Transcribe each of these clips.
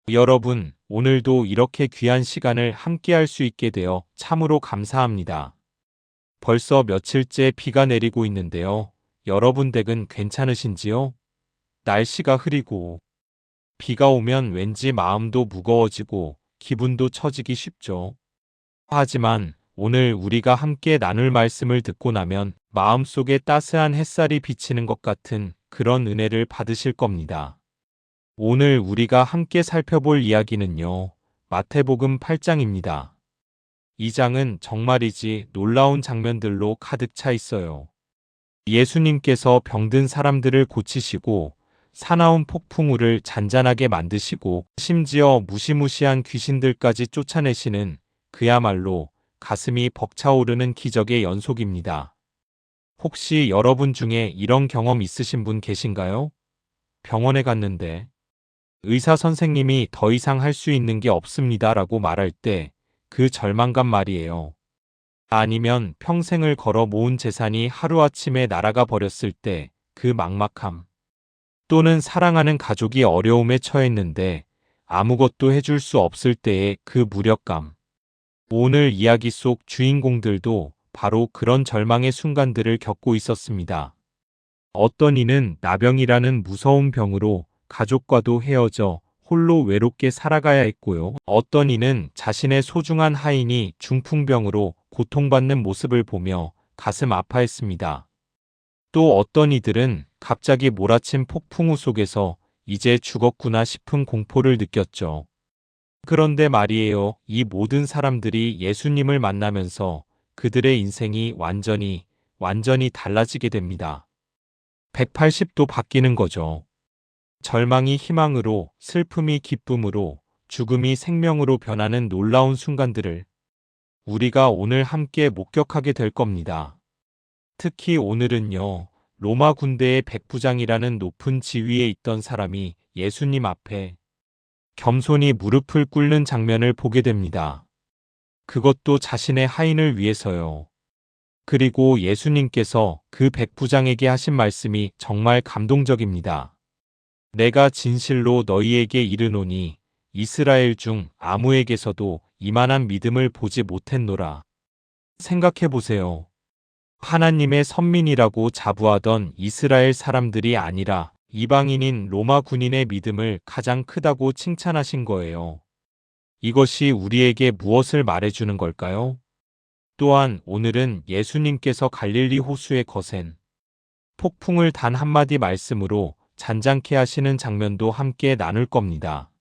여러분, 오늘도 이렇게 귀한 시간을 함께할 수 있게 되어 참으로 감사합니다. 벌써 며칠째 비가 내리고 있는데요. 여러분 댁은 괜찮으신지요? 날씨가 흐리고 비가 오면 왠지 마음도 무거워지고 기분도 처지기 쉽죠. 하지만 오늘 우리가 함께 나눌 말씀을 듣고 나면 마음속에 따스한 햇살이 비치는 것 같은 그런 은혜를 받으실 겁니다. 오늘 우리가 함께 살펴볼 이야기는요, 마태복음 8장입니다. 이 장은 정말이지 놀라운 장면들로 가득 차 있어요. 예수님께서 병든 사람들을 고치시고 사나운 폭풍우를 잔잔하게 만드시고 심지어 무시무시한 귀신들까지 쫓아내시는 그야말로 가슴이 벅차오르는 기적의 연속입니다. 혹시 여러분 중에 이런 경험 있으신 분 계신가요? 병원에 갔는데 의사 선생님이 더 이상 할 수 있는 게 없습니다 라고 말할 때 그 절망감 말이에요. 아니면 평생을 걸어 모은 재산이 하루아침에 날아가 버렸을 때 그 막막함. 또는 사랑하는 가족이 어려움에 처했는데 아무것도 해줄 수 없을 때의 그 무력감. 오늘 이야기 속 주인공들도 바로 그런 절망의 순간들을 겪고 있었습니다. 어떤 이는 나병이라는 무서운 병으로 가족과도 헤어져 홀로 외롭게 살아가야 했고요. 어떤 이는 자신의 소중한 하인이 중풍병으로 고통받는 모습을 보며 가슴 아파했습니다. 또 어떤 이들은 갑자기 몰아친 폭풍우 속에서 이제 죽었구나 싶은 공포를 느꼈죠. 그런데 말이에요. 이 모든 사람들이 예수님을 만나면서 그들의 인생이 완전히 달라지게 됩니다. 180도 바뀌는 거죠. 절망이 희망으로, 슬픔이 기쁨으로, 죽음이 생명으로 변하는 놀라운 순간들을 우리가 오늘 함께 목격하게 될 겁니다. 특히 오늘은요, 로마 군대의 백부장이라는 높은 지위에 있던 사람이 예수님 앞에 겸손히 무릎을 꿇는 장면을 보게 됩니다. 그것도 자신의 하인을 위해서요. 그리고 예수님께서 그 백부장에게 하신 말씀이 정말 감동적입니다. 내가 진실로 너희에게 이르노니 이스라엘 중 아무에게서도 이만한 믿음을 보지 못했노라. 생각해 보세요. 하나님의 선민이라고 자부하던 이스라엘 사람들이 아니라 이방인인 로마 군인의 믿음을 가장 크다고 칭찬하신 거예요. 이것이 우리에게 무엇을 말해주는 걸까요? 또한 오늘은 예수님께서 갈릴리 호수에 거센 폭풍을 단 한마디 말씀으로 잔잔케 하시는 장면도 함께 나눌 겁니다.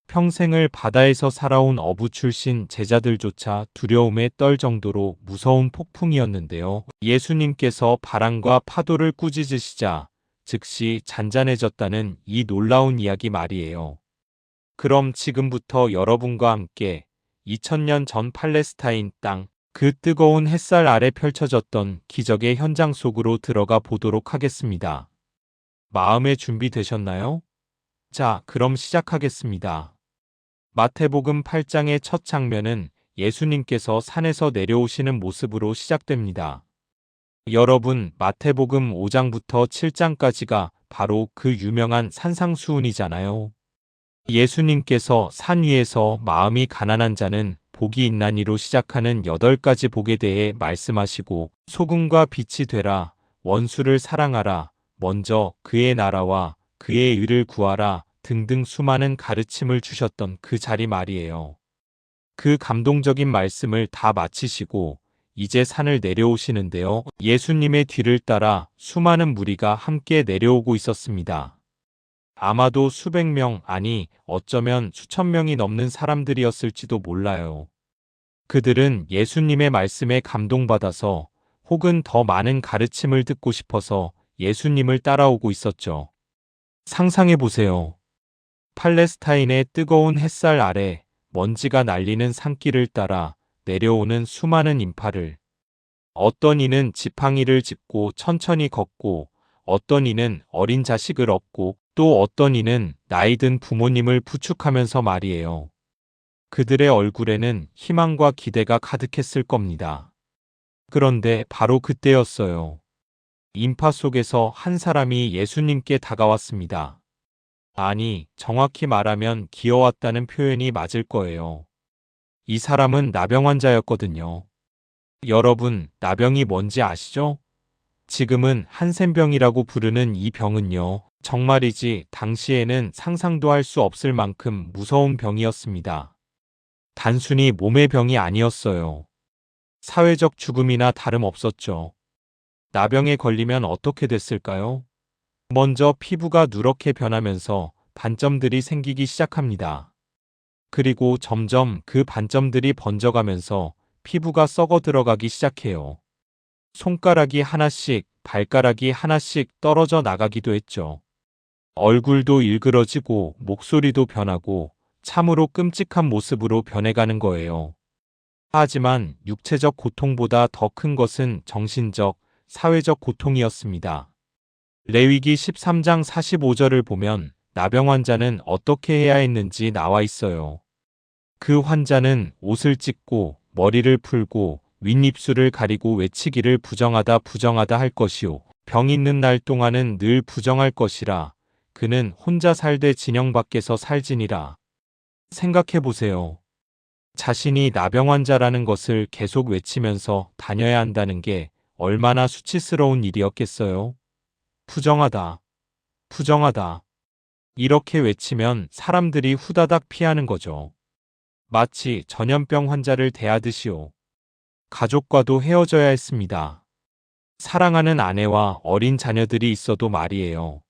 평생을 바다에서 살아온 어부 출신 제자들조차 두려움에 떨 정도로 무서운 폭풍이었는데요. 예수님께서 바람과 파도를 꾸짖으시자 즉시 잔잔해졌다는 이 놀라운 이야기 말이에요. 그럼 지금부터 여러분과 함께 2000년 전 팔레스타인 땅, 그 뜨거운 햇살 아래 펼쳐졌던 기적의 현장 속으로 들어가 보도록 하겠습니다. 마음의 준비 되셨나요? 자, 그럼 시작하겠습니다. 마태복음 8장의 첫 장면은 예수님께서 산에서 내려오시는 모습으로 시작됩니다. 여러분, 마태복음 5장부터 7장까지가 바로 그 유명한 산상수훈이잖아요. 예수님께서 산 위에서 마음이 가난한 자는 복이 있나니로 시작하는 8가지 복에 대해 말씀하시고 소금과 빛이 되라, 원수를 사랑하라, 먼저 그의 나라와 그의 의를 구하라 등등 수많은 가르침을 주셨던 그 자리 말이에요. 그 감동적인 말씀을 다 마치시고 이제 산을 내려오시는데요. 예수님의 뒤를 따라 수많은 무리가 함께 내려오고 있었습니다. 아마도 수백 명, 아니 어쩌면 수천 명이 넘는 사람들이었을지도 몰라요. 그들은 예수님의 말씀에 감동받아서 혹은 더 많은 가르침을 듣고 싶어서 예수님을 따라오고 있었죠. 상상해 보세요. 팔레스타인의 뜨거운 햇살 아래 먼지가 날리는 산길을 따라 내려오는 수많은 인파를. 어떤 이는 지팡이를 짚고 천천히 걷고 어떤 이는 어린 자식을 업고 또 어떤 이는 나이 든 부모님을 부축하면서 말이에요. 그들의 얼굴에는 희망과 기대가 가득했을 겁니다. 그런데 바로 그때였어요. 인파 속에서 한 사람이 예수님께 다가왔습니다. 아니, 정확히 말하면 기어왔다는 표현이 맞을 거예요. 이 사람은 나병 환자였거든요. 여러분, 나병이 뭔지 아시죠? 지금은 한센병이라고 부르는 이 병은요. 정말이지 당시에는 상상도 할 수 없을 만큼 무서운 병이었습니다. 단순히 몸의 병이 아니었어요. 사회적 죽음이나 다름없었죠. 나병에 걸리면 어떻게 됐을까요? 먼저 피부가 누렇게 변하면서 반점들이 생기기 시작합니다. 그리고 점점 그 반점들이 번져가면서 피부가 썩어 들어가기 시작해요. 손가락이 하나씩, 발가락이 하나씩 떨어져 나가기도 했죠. 얼굴도 일그러지고 목소리도 변하고 참으로 끔찍한 모습으로 변해가는 거예요. 하지만 육체적 고통보다 더 큰 것은 정신적, 사회적 고통이었습니다. 레위기 13장 45절을 보면 나병 환자는 어떻게 해야 했는지 나와 있어요. 그 환자는 옷을 찢고 머리를 풀고 윗입술을 가리고 외치기를 부정하다 부정하다 할 것이요. 병 있는 날 동안은 늘 부정할 것이라. 그는 혼자 살되 진영 밖에서 살지니라. 생각해 보세요. 자신이 나병 환자라는 것을 계속 외치면서 다녀야 한다는 게 얼마나 수치스러운 일이었겠어요? 부정하다, 부정하다. 이렇게 외치면 사람들이 후다닥 피하는 거죠. 마치 전염병 환자를 대하듯이요. 가족과도 헤어져야 했습니다. 사랑하는 아내와 어린 자녀들이 있어도 말이에요.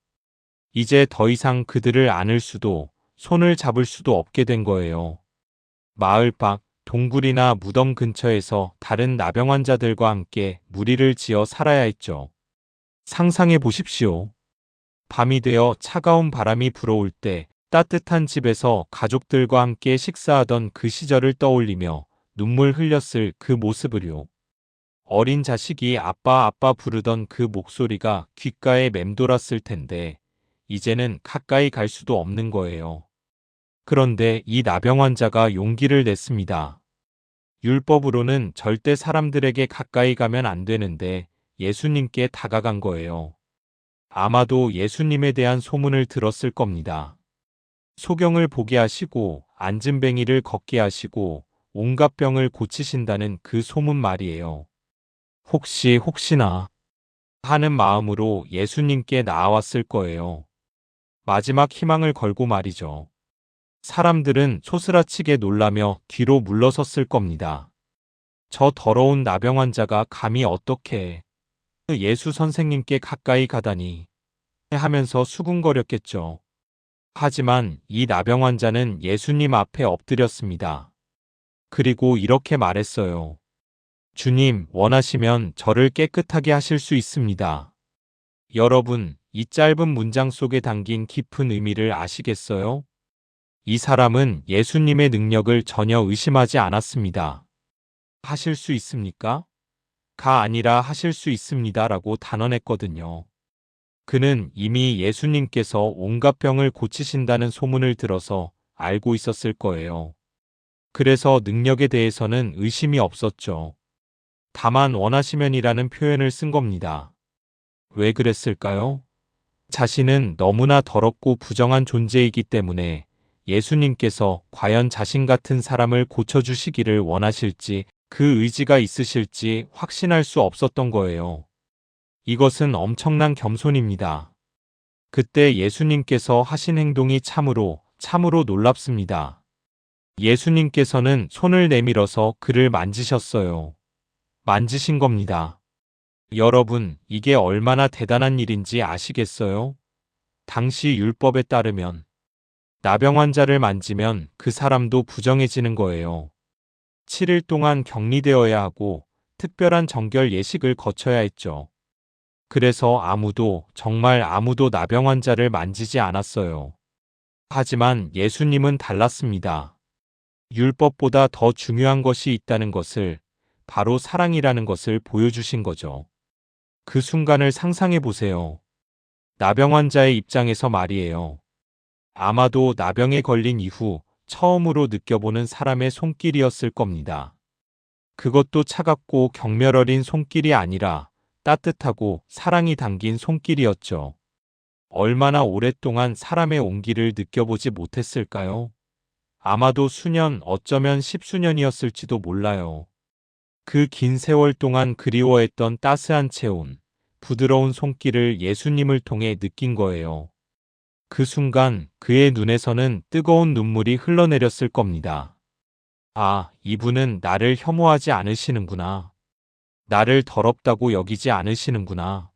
이제 더 이상 그들을 안을 수도 손을 잡을 수도 없게 된 거예요. 마을 밖, 동굴이나 무덤 근처에서 다른 나병 환자들과 함께 무리를 지어 살아야 했죠. 상상해 보십시오. 밤이 되어 차가운 바람이 불어올 때 따뜻한 집에서 가족들과 함께 식사하던 그 시절을 떠올리며 눈물 흘렸을 그 모습을요. 어린 자식이 아빠 아빠 부르던 그 목소리가 귓가에 맴돌았을 텐데 이제는 가까이 갈 수도 없는 거예요. 그런데 이 나병 환자가 용기를 냈습니다. 율법으로는 절대 사람들에게 가까이 가면 안 되는데 예수님께 다가간 거예요. 아마도 예수님에 대한 소문을 들었을 겁니다. 소경을 보게 하시고 안진뱅이를 걷게 하시고 온갖 병을 고치신다는 그 소문 말이에요. 혹시나 하는 마음으로 예수님께 나아왔을 거예요. 마지막 희망을 걸고 말이죠. 사람들은 소스라치게 놀라며 뒤로 물러섰을 겁니다. 저 더러운 나병 환자가 감히 어떻게 예수 선생님께 가까이 가다니 하면서 수군거렸겠죠. 하지만 이 나병 환자는 예수님 앞에 엎드렸습니다. 그리고 이렇게 말했어요. 주님, 원하시면 저를 깨끗하게 하실 수 있습니다. 여러분, 이 짧은 문장 속에 담긴 깊은 의미를 아시겠어요? 이 사람은 예수님의 능력을 전혀 의심하지 않았습니다. 하실 수 있습니까? 가 아니라 하실 수 있습니다라고 단언했거든요. 그는 이미 예수님께서 온갖 병을 고치신다는 소문을 들어서 알고 있었을 거예요. 그래서 능력에 대해서는 의심이 없었죠. 다만 원하시면이라는 표현을 쓴 겁니다. 왜 그랬을까요? 자신은 너무나 더럽고 부정한 존재이기 때문에 예수님께서 과연 자신 같은 사람을 고쳐주시기를 원하실지 그 의지가 있으실지 확신할 수 없었던 거예요. 이것은 엄청난 겸손입니다. 그때 예수님께서 하신 행동이 참으로 놀랍습니다. 예수님께서는 손을 내밀어서 그를 만지셨어요. 만지신 겁니다. 여러분, 이게 얼마나 대단한 일인지 아시겠어요? 당시 율법에 따르면 나병 환자를 만지면 그 사람도 부정해지는 거예요. 7일 동안 격리되어야 하고 특별한 정결 예식을 거쳐야 했죠. 그래서 정말 아무도 나병 환자를 만지지 않았어요. 하지만 예수님은 달랐습니다. 율법보다 더 중요한 것이 있다는 것을, 바로 사랑이라는 것을 보여주신 거죠. 그 순간을 상상해 보세요. 나병 환자의 입장에서 말이에요. 아마도 나병에 걸린 이후 처음으로 느껴보는 사람의 손길이었을 겁니다. 그것도 차갑고 경멸 어린 손길이 아니라 따뜻하고 사랑이 담긴 손길이었죠. 얼마나 오랫동안 사람의 온기를 느껴보지 못했을까요? 아마도 수년, 어쩌면 십수년이었을지도 몰라요. 그 긴 세월 동안 그리워했던 따스한 체온, 부드러운 손길을 예수님을 통해 느낀 거예요. 그 순간 그의 눈에서는 뜨거운 눈물이 흘러내렸을 겁니다. 아, 이분은 나를 혐오하지 않으시는구나. 나를 더럽다고 여기지 않으시는구나.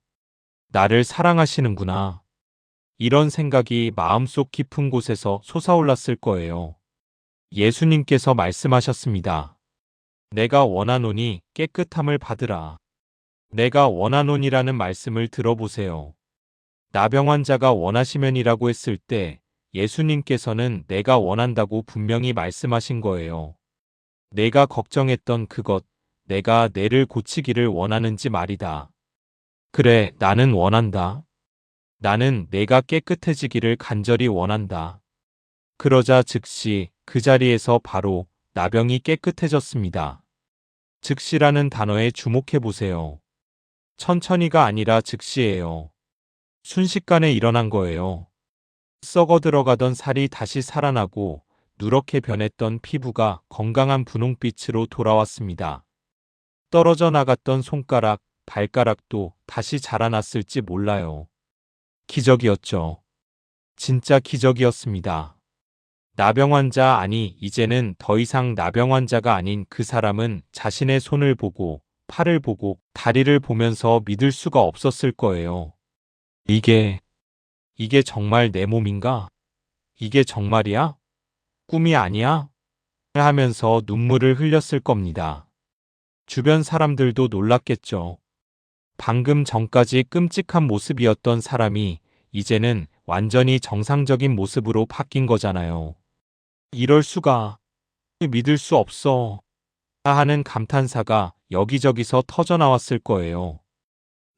나를 사랑하시는구나. 이런 생각이 마음속 깊은 곳에서 솟아올랐을 거예요. 예수님께서 말씀하셨습니다. 내가 원하노니 깨끗함을 받으라. 내가 원하노니라는 말씀을 들어보세요. 나병 환자가 원하시면이라고 했을 때 예수님께서는 내가 원한다고 분명히 말씀하신 거예요. 내가 걱정했던 그것, 내가 내를 고치기를 원하는지 말이다. 그래, 나는 원한다. 나는 내가 깨끗해지기를 간절히 원한다. 그러자 즉시 그 자리에서 바로 나병이 깨끗해졌습니다. 즉시라는 단어에 주목해 보세요. 천천히가 아니라 즉시예요. 순식간에 일어난 거예요. 썩어 들어가던 살이 다시 살아나고 누렇게 변했던 피부가 건강한 분홍빛으로 돌아왔습니다. 떨어져 나갔던 손가락, 발가락도 다시 자라났을지 몰라요. 기적이었죠. 진짜 기적이었습니다. 나병 환자 아니 이제는 더 이상 나병 환자가 아닌 그 사람은 자신의 손을 보고 팔을 보고 다리를 보면서 믿을 수가 없었을 거예요. 이게 정말 내 몸인가? 이게 정말이야? 꿈이 아니야? 하면서 눈물을 흘렸을 겁니다. 주변 사람들도 놀랐겠죠. 방금 전까지 끔찍한 모습이었던 사람이 이제는 완전히 정상적인 모습으로 바뀐 거잖아요. 이럴 수가. 믿을 수 없어. 하는 감탄사가 여기저기서 터져나왔을 거예요.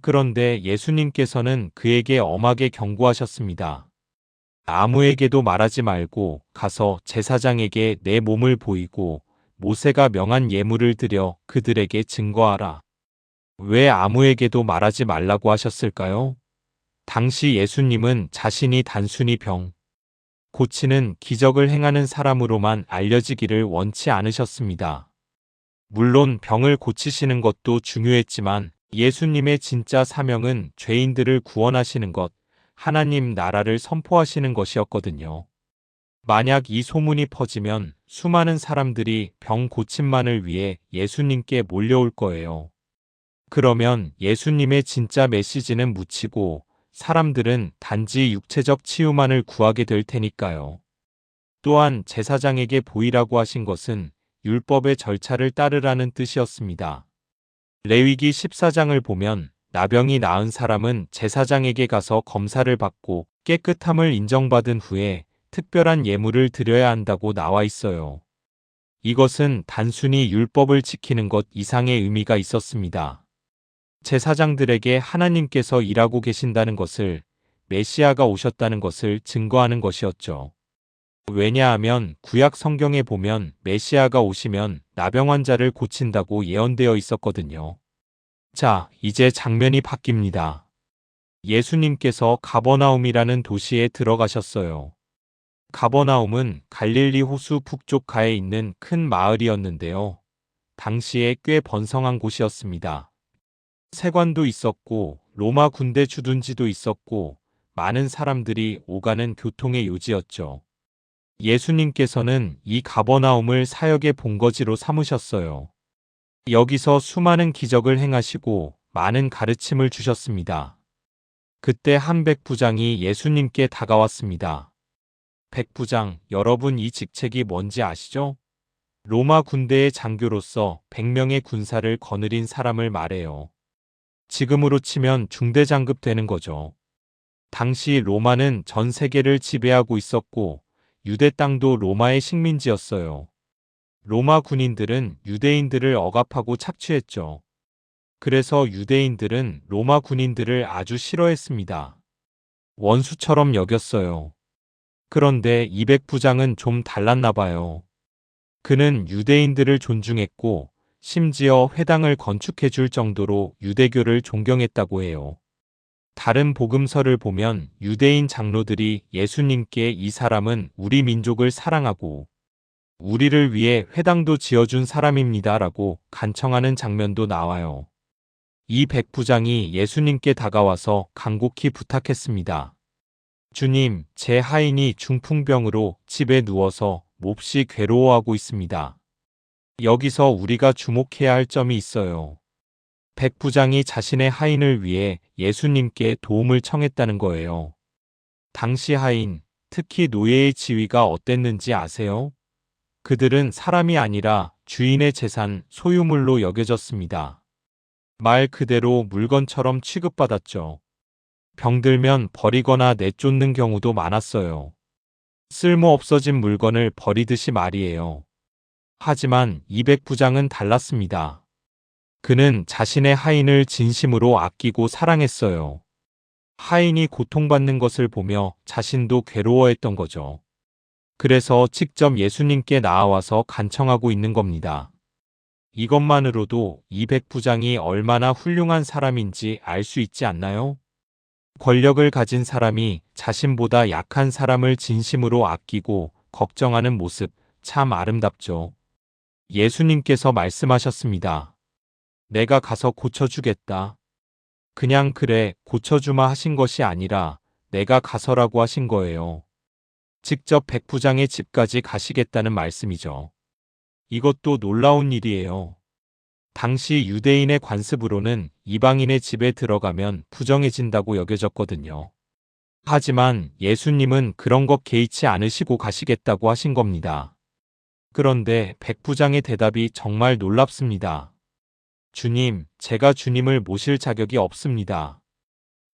그런데 예수님께서는 그에게 엄하게 경고하셨습니다. 아무에게도 말하지 말고 가서 제사장에게 내 몸을 보이고 모세가 명한 예물을 드려 그들에게 증거하라. 왜 아무에게도 말하지 말라고 하셨을까요? 당시 예수님은 자신이 단순히 병 고치는 기적을 행하는 사람으로만 알려지기를 원치 않으셨습니다. 물론 병을 고치시는 것도 중요했지만 예수님의 진짜 사명은 죄인들을 구원하시는 것, 하나님 나라를 선포하시는 것이었거든요. 만약 이 소문이 퍼지면 수많은 사람들이 병 고침만을 위해 예수님께 몰려올 거예요. 그러면 예수님의 진짜 메시지는 묻히고 사람들은 단지 육체적 치유만을 구하게 될 테니까요. 또한 제사장에게 보이라고 하신 것은 율법의 절차를 따르라는 뜻이었습니다. 레위기 14장을 보면 나병이 나은 사람은 제사장에게 가서 검사를 받고 깨끗함을 인정받은 후에 특별한 예물을 드려야 한다고 나와 있어요. 이것은 단순히 율법을 지키는 것 이상의 의미가 있었습니다. 제사장들에게 하나님께서 일하고 계신다는 것을, 메시아가 오셨다는 것을 증거하는 것이었죠. 왜냐하면 구약 성경에 보면 메시아가 오시면 나병 환자를 고친다고 예언되어 있었거든요. 자, 이제 장면이 바뀝니다. 예수님께서 가버나움이라는 도시에 들어가셨어요. 가버나움은 갈릴리 호수 북쪽가에 있는 큰 마을이었는데요. 당시에 꽤 번성한 곳이었습니다. 세관도 있었고 로마 군대 주둔지도 있었고 많은 사람들이 오가는 교통의 요지였죠. 예수님께서는 이 가버나움을 사역의 본거지로 삼으셨어요. 여기서 수많은 기적을 행하시고 많은 가르침을 주셨습니다. 그때 한 백부장이 예수님께 다가왔습니다. 백부장, 여러분 이 직책이 뭔지 아시죠? 로마 군대의 장교로서 100명의 군사를 거느린 사람을 말해요. 지금으로 치면 중대장급 되는 거죠. 당시 로마는 전 세계를 지배하고 있었고 유대 땅도 로마의 식민지였어요. 로마 군인들은 유대인들을 억압하고 착취했죠. 그래서 유대인들은 로마 군인들을 아주 싫어했습니다. 원수처럼 여겼어요. 그런데 이백부장은 좀 달랐나 봐요. 그는 유대인들을 존중했고 심지어 회당을 건축해 줄 정도로 유대교를 존경했다고 해요. 다른 복음서를 보면 유대인 장로들이 예수님께 이 사람은 우리 민족을 사랑하고 우리를 위해 회당도 지어준 사람입니다 라고 간청하는 장면도 나와요. 이 백부장이 예수님께 다가와서 간곡히 부탁했습니다. 주님, 제 하인이 중풍병으로 집에 누워서 몹시 괴로워하고 있습니다. 여기서 우리가 주목해야 할 점이 있어요. 백부장이 자신의 하인을 위해 예수님께 도움을 청했다는 거예요. 당시 하인, 특히 노예의 지위가 어땠는지 아세요? 그들은 사람이 아니라 주인의 재산, 소유물로 여겨졌습니다. 말 그대로 물건처럼 취급받았죠. 병들면 버리거나 내쫓는 경우도 많았어요. 쓸모 없어진 물건을 버리듯이 말이에요. 하지만 이 백부장은 달랐습니다. 그는 자신의 하인을 진심으로 아끼고 사랑했어요. 하인이 고통받는 것을 보며 자신도 괴로워했던 거죠. 그래서 직접 예수님께 나아와서 간청하고 있는 겁니다. 이것만으로도 이 백부장이 얼마나 훌륭한 사람인지 알 수 있지 않나요? 권력을 가진 사람이 자신보다 약한 사람을 진심으로 아끼고 걱정하는 모습 참 아름답죠. 예수님께서 말씀하셨습니다. 내가 가서 고쳐주겠다. 그냥 그래 고쳐주마 하신 것이 아니라 내가 가서라고 하신 거예요. 직접 백부장의 집까지 가시겠다는 말씀이죠. 이것도 놀라운 일이에요. 당시 유대인의 관습으로는 이방인의 집에 들어가면 부정해진다고 여겨졌거든요. 하지만 예수님은 그런 것 개의치 않으시고 가시겠다고 하신 겁니다. 그런데 백부장의 대답이 정말 놀랍습니다. 주님, 제가 주님을 모실 자격이 없습니다.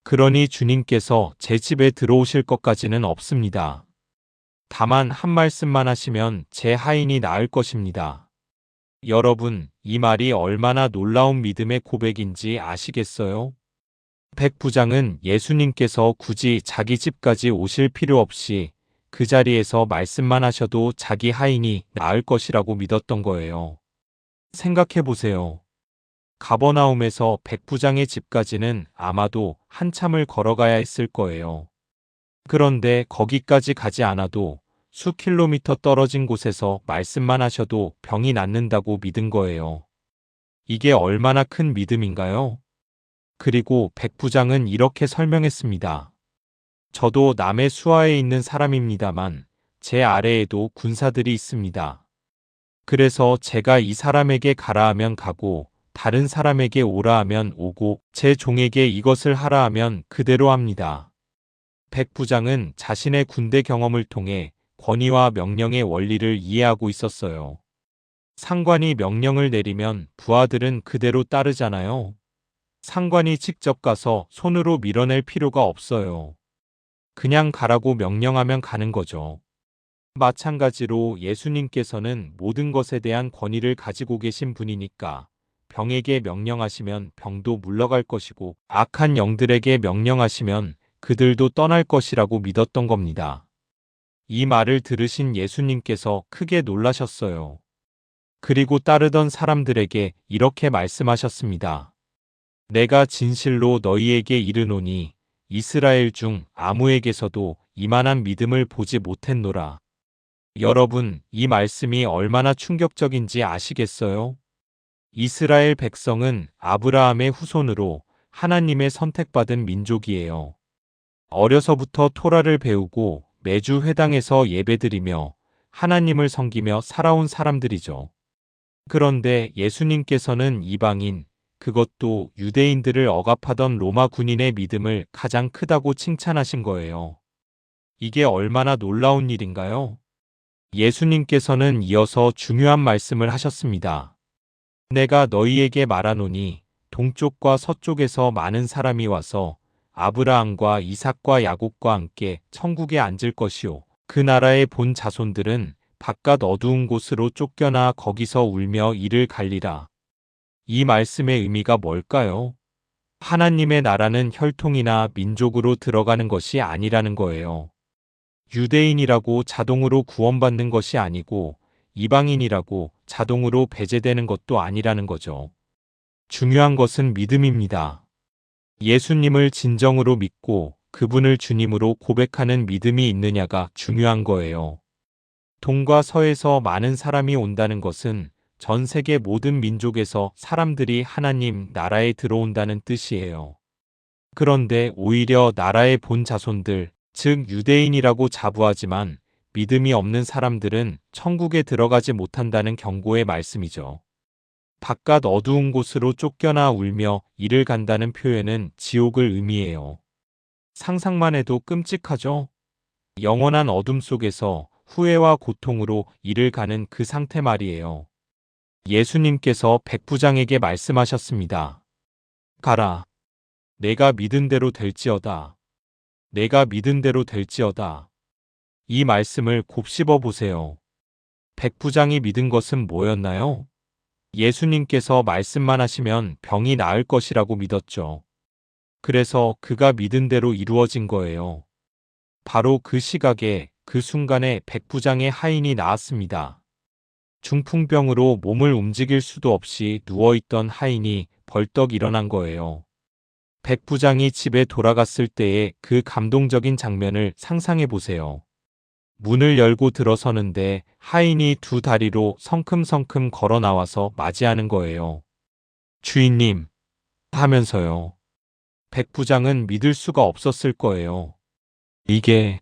그러니 주님께서 제 집에 들어오실 것까지는 없습니다. 다만 한 말씀만 하시면 제 하인이 나을 것입니다. 여러분, 이 말이 얼마나 놀라운 믿음의 고백인지 아시겠어요? 백부장은 예수님께서 굳이 자기 집까지 오실 필요 없이 그 자리에서 말씀만 하셔도 자기 하인이 나을 것이라고 믿었던 거예요. 생각해 보세요. 가버나움에서 백부장의 집까지는 아마도 한참을 걸어가야 했을 거예요. 그런데 거기까지 가지 않아도 수 킬로미터 떨어진 곳에서 말씀만 하셔도 병이 낫는다고 믿은 거예요. 이게 얼마나 큰 믿음인가요? 그리고 백부장은 이렇게 설명했습니다. 저도 남의 수하에 있는 사람입니다만 제 아래에도 군사들이 있습니다. 그래서 제가 이 사람에게 가라 하면 가고 다른 사람에게 오라 하면 오고 제 종에게 이것을 하라 하면 그대로 합니다. 백부장은 자신의 군대 경험을 통해 권위와 명령의 원리를 이해하고 있었어요. 상관이 명령을 내리면 부하들은 그대로 따르잖아요. 상관이 직접 가서 손으로 밀어낼 필요가 없어요. 그냥 가라고 명령하면 가는 거죠. 마찬가지로 예수님께서는 모든 것에 대한 권위를 가지고 계신 분이니까 병에게 명령하시면 병도 물러갈 것이고 악한 영들에게 명령하시면 그들도 떠날 것이라고 믿었던 겁니다. 이 말을 들으신 예수님께서 크게 놀라셨어요. 그리고 따르던 사람들에게 이렇게 말씀하셨습니다. 내가 진실로 너희에게 이르노니 이스라엘 중 아무에게서도 이만한 믿음을 보지 못했노라. 여러분, 이 말씀이 얼마나 충격적인지 아시겠어요? 이스라엘 백성은 아브라함의 후손으로 하나님의 선택받은 민족이에요. 어려서부터 토라를 배우고 매주 회당에서 예배드리며 하나님을 섬기며 살아온 사람들이죠. 그런데 예수님께서는 이방인, 그것도 유대인들을 억압하던 로마 군인의 믿음을 가장 크다고 칭찬하신 거예요. 이게 얼마나 놀라운 일인가요? 예수님께서는 이어서 중요한 말씀을 하셨습니다. 내가 너희에게 말하노니 동쪽과 서쪽에서 많은 사람이 와서 아브라함과 이삭과 야곱과 함께 천국에 앉을 것이요. 그 나라의 본 자손들은 바깥 어두운 곳으로 쫓겨나 거기서 울며 이를 갈리라. 이 말씀의 의미가 뭘까요? 하나님의 나라는 혈통이나 민족으로 들어가는 것이 아니라는 거예요. 유대인이라고 자동으로 구원받는 것이 아니고 이방인이라고 자동으로 배제되는 것도 아니라는 거죠. 중요한 것은 믿음입니다. 예수님을 진정으로 믿고 그분을 주님으로 고백하는 믿음이 있느냐가 중요한 거예요. 동과 서에서 많은 사람이 온다는 것은 전 세계 모든 민족에서 사람들이 하나님 나라에 들어온다는 뜻이에요. 그런데 오히려 나라의 본 자손들, 즉 유대인이라고 자부하지만 믿음이 없는 사람들은 천국에 들어가지 못한다는 경고의 말씀이죠. 바깥 어두운 곳으로 쫓겨나 울며 이를 간다는 표현은 지옥을 의미해요. 상상만 해도 끔찍하죠? 영원한 어둠 속에서 후회와 고통으로 이를 가는 그 상태 말이에요. 예수님께서 백부장에게 말씀하셨습니다. 가라. 내가 믿은 대로 될지어다. 내가 믿은 대로 될지어다. 이 말씀을 곱씹어 보세요. 백부장이 믿은 것은 뭐였나요? 예수님께서 말씀만 하시면 병이 나을 것이라고 믿었죠. 그래서 그가 믿은 대로 이루어진 거예요. 바로 그 시각에 그 순간에 백부장의 하인이 나았습니다. 중풍병으로 몸을 움직일 수도 없이 누워있던 하인이 벌떡 일어난 거예요. 백부장이 집에 돌아갔을 때의 그 감동적인 장면을 상상해 보세요. 문을 열고 들어서는데 하인이 두 다리로 성큼성큼 걸어 나와서 맞이하는 거예요. 주인님 하면서요. 백부장은 믿을 수가 없었을 거예요. 이게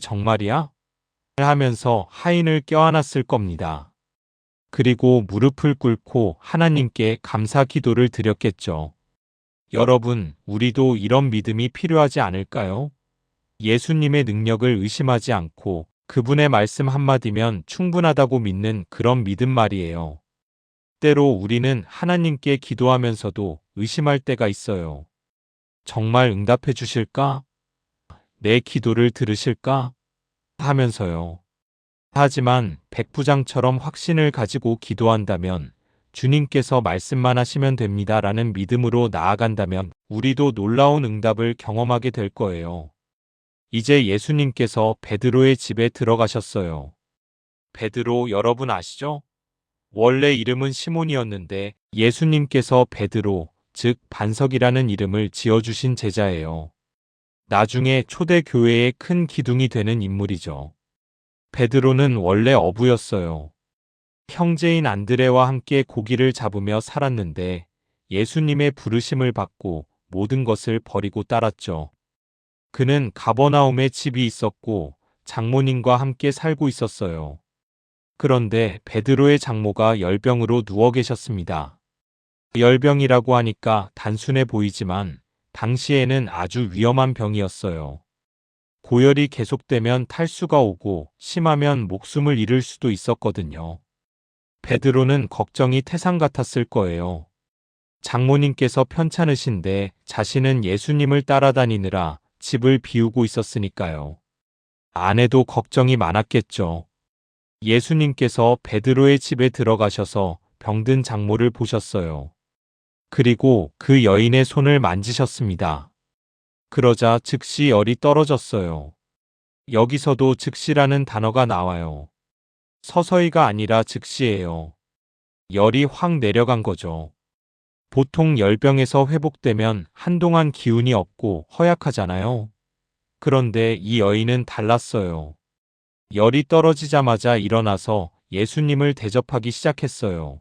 정말이야? 하면서 하인을 껴안았을 겁니다. 그리고 무릎을 꿇고 하나님께 감사 기도를 드렸겠죠. 여러분, 우리도 이런 믿음이 필요하지 않을까요? 예수님의 능력을 의심하지 않고 그분의 말씀 한마디면 충분하다고 믿는 그런 믿음 말이에요. 때로 우리는 하나님께 기도하면서도 의심할 때가 있어요. 정말 응답해 주실까? 내 기도를 들으실까? 하면서요. 하지만 백부장처럼 확신을 가지고 기도한다면 주님께서 말씀만 하시면 됩니다 라는 믿음으로 나아간다면 우리도 놀라운 응답을 경험하게 될 거예요. 이제 예수님께서 베드로의 집에 들어가셨어요. 베드로 여러분 아시죠? 원래 이름은 시몬이었는데 예수님께서 베드로, 즉 반석이라는 이름을 지어주신 제자예요. 나중에 초대 교회의 큰 기둥이 되는 인물이죠. 베드로는 원래 어부였어요. 형제인 안드레와 함께 고기를 잡으며 살았는데 예수님의 부르심을 받고 모든 것을 버리고 따랐죠. 그는 가버나움에 집이 있었고 장모님과 함께 살고 있었어요. 그런데 베드로의 장모가 열병으로 누워 계셨습니다. 열병이라고 하니까 단순해 보이지만 당시에는 아주 위험한 병이었어요. 고열이 계속되면 탈수가 오고 심하면 목숨을 잃을 수도 있었거든요. 베드로는 걱정이 태산 같았을 거예요. 장모님께서 편찮으신데 자신은 예수님을 따라다니느라 집을 비우고 있었으니까요. 아내도 걱정이 많았겠죠. 예수님께서 베드로의 집에 들어가셔서 병든 장모를 보셨어요. 그리고 그 여인의 손을 만지셨습니다. 그러자 즉시 열이 떨어졌어요. 여기서도 즉시라는 단어가 나와요. 서서히가 아니라 즉시예요. 열이 확 내려간 거죠. 보통 열병에서 회복되면 한동안 기운이 없고 허약하잖아요. 그런데 이 여인은 달랐어요. 열이 떨어지자마자 일어나서 예수님을 대접하기 시작했어요.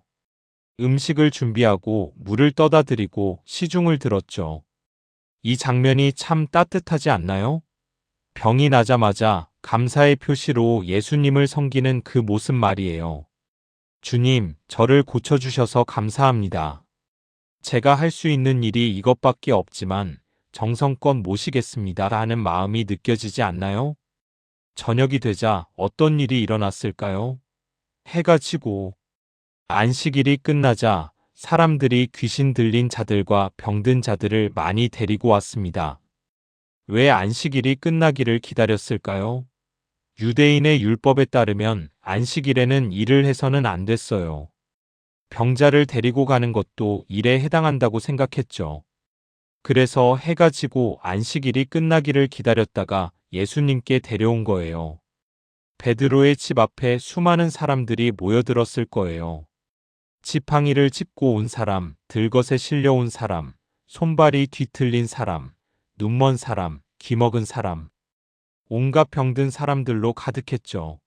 음식을 준비하고 물을 떠다 드리고 시중을 들었죠. 이 장면이 참 따뜻하지 않나요? 병이 나자마자 감사의 표시로 예수님을 섬기는 그 모습 말이에요. 주님, 저를 고쳐주셔서 감사합니다. 제가 할 수 있는 일이 이것밖에 없지만 정성껏 모시겠습니다 라는 마음이 느껴지지 않나요? 저녁이 되자 어떤 일이 일어났을까요? 해가 지고 안식일이 끝나자 사람들이 귀신 들린 자들과 병든 자들을 많이 데리고 왔습니다. 왜 안식일이 끝나기를 기다렸을까요? 유대인의 율법에 따르면 안식일에는 일을 해서는 안 됐어요. 병자를 데리고 가는 것도 일에 해당한다고 생각했죠. 그래서 해가 지고 안식일이 끝나기를 기다렸다가 예수님께 데려온 거예요. 베드로의 집 앞에 수많은 사람들이 모여들었을 거예요. 지팡이를 짚고 온 사람, 들것에 실려온 사람, 손발이 뒤틀린 사람, 눈먼 사람, 기먹은 사람, 온갖 병든 사람들로 가득했죠.